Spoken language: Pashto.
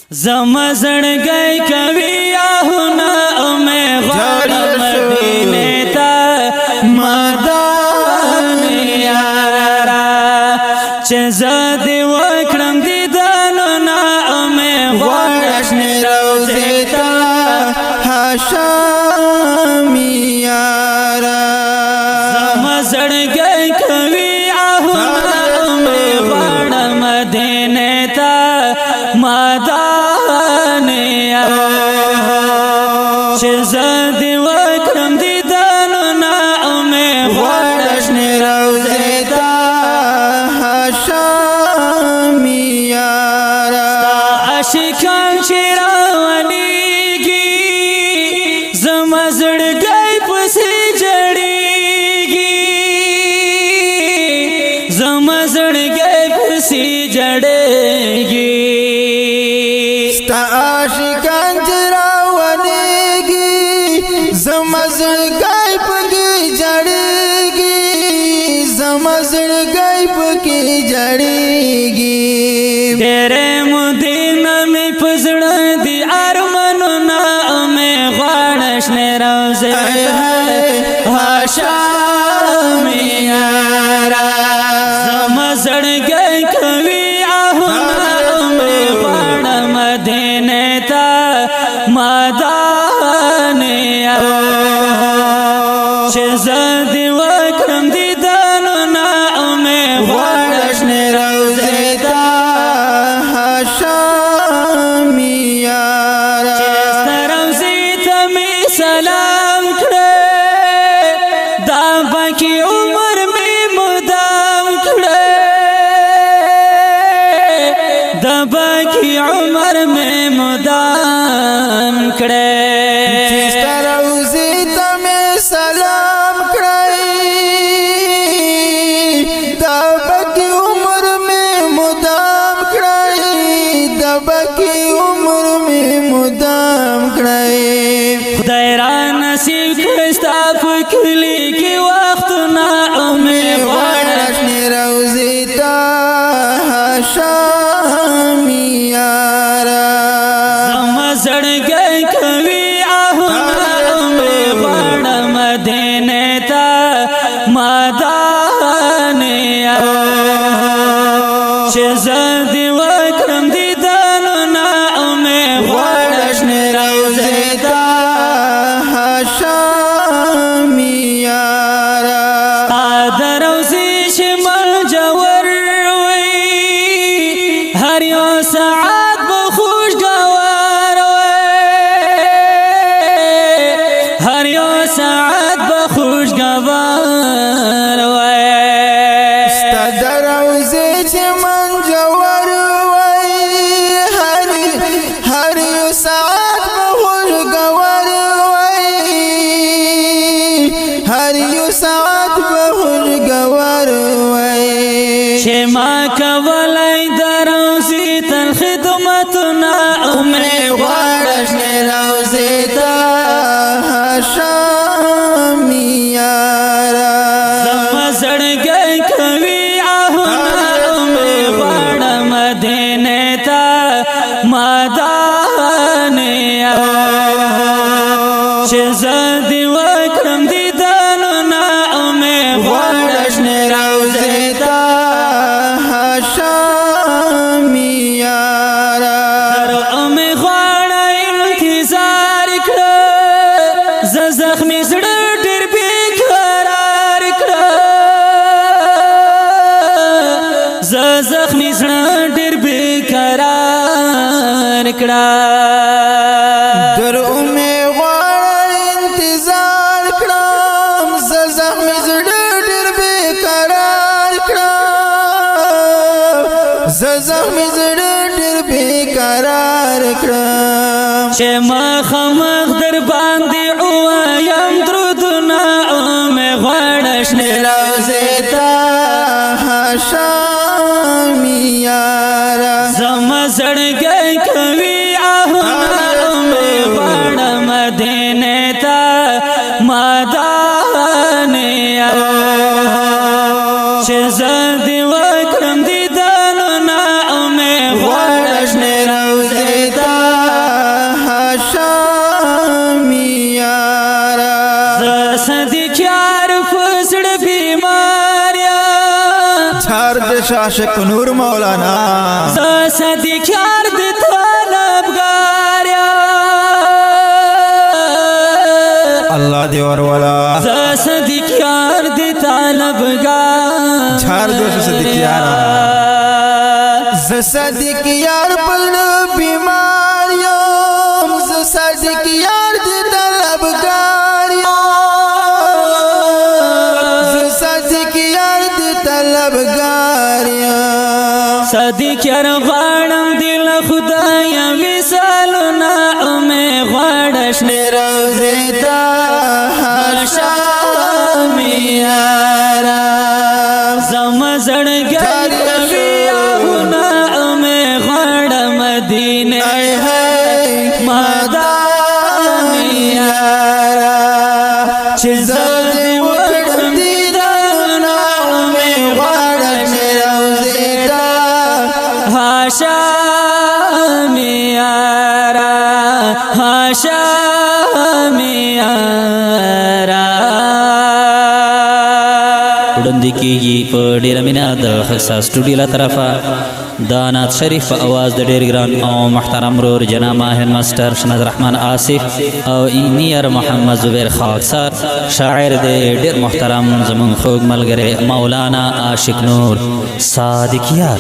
زما زړګی کوي آهونه او مې غواړم مدینې ته مدان یارا چې زه دې وکړم دیدنونه او مې غواړم شنې روضې ته هاشم یارا زما زړګی کوي آهونه او مې غواړم مدینې ته مدان چې زه دې وکړم دیدنونه او مې غواړم شنې روضې ته هاشم یارا عاشقان چې راولېږي زما زړګی پسې جړېږي زما زړګی پسې جړېږي ستا عاشقان چې راولېږي زما زړګی پکې جړېږي زما زړګی پکې جړېږي ډېرې مودې نه مې په زړه دي ارمانونه او مې غواړم شنې روضې ته هاشم یارا زما زړګی کوي آهونه او مې غواړم مدینې ته مدان چې زه دې وکړم دیدنونه او مې غواړم شنې روضې ته هاشم یارا ستا روضې ته مې سلام کړه دا باقي عمر مې مدام کړه دا باقي عمر مې مدام کړه ستا روضې ته مې سلام کړی دا باقي عمر مې مدام کړی دا باقي عمر مې مدام کړی خدای را نصیب کړه ستا په کلي کې وختونه او مې غواړم شنې روضې ته هاشم یارا زما زړګی کوي آهونه او مې غواړم مدینې ته مدان چې زه دې وکړم دیدنونه او مې غواړم شنې روضې ته هاشم یارا د روضې شمال جوور وي هر یو ساعت به خوشګوار وي هر یو ساعت به خوشګوار وي ستا د روضې چې من جوور وای هر یو ساعت به خوشګوار وای هر یو ساعت به خوشګوار وای چې ما کولای د روضې تل خدمتونه او مې غواړم شنې روضې ته هاشم یارا زما زړګی کوي آهونه او مې غواړم مدینې ته مدان چې زه دې وکړم دیدنونه او مې غواړم شنې روضې ته هاشم یارا او مې غواړم انتظار کړه زه زخمي زړه ډېر بېقرار کړه زه زخمي زړه ډېر بېقرار کړه در امې غواړم انتظار کړم زه زخمي زړه ډېر بېقرار کړم زه زخمي زړه ډېر بېقرار کړم چې مخامخ در باندې ووایم درودونه او مې غواړم شنې روضې ته هاشم یارا زما زړګی کوي آهونه او مې غواړم مدینې ته مدان چې زه دې وکړم دیدنونه او مې غواړم شنې روضې ته عاشق نور مولانا صدیق یار دی طلبگار یا الله دی وروالا صدیق یار دی طلبگار چار دوش صدیق یار صدیق یار پل بیمار یم صدیق یار دی طلبگار یم صدیق یار دی طلبگار یم صدیق یار غواړم دل خدای وصالنا امه غواړش نه روزه تا شام یارا زم زړګر ویاونه امه غواړم مدینه مدام یارا چې زړه وکړم دیدارونه مې غواړم روزه تا هاشم یارا هاشم یارا وړاندې کېږي په ډېره مینه د خکسا سټوډیو له طرفه د نعت شریف په اواز د ډېر ګران او محترم ورور جناب ماهر ماسټر شناز رحمان آصف او انجینیر محمد زبیر خاکسار شاعر دی ډېر محترم زموږ خوږ ملګری مولانا عاشق نور صادق یار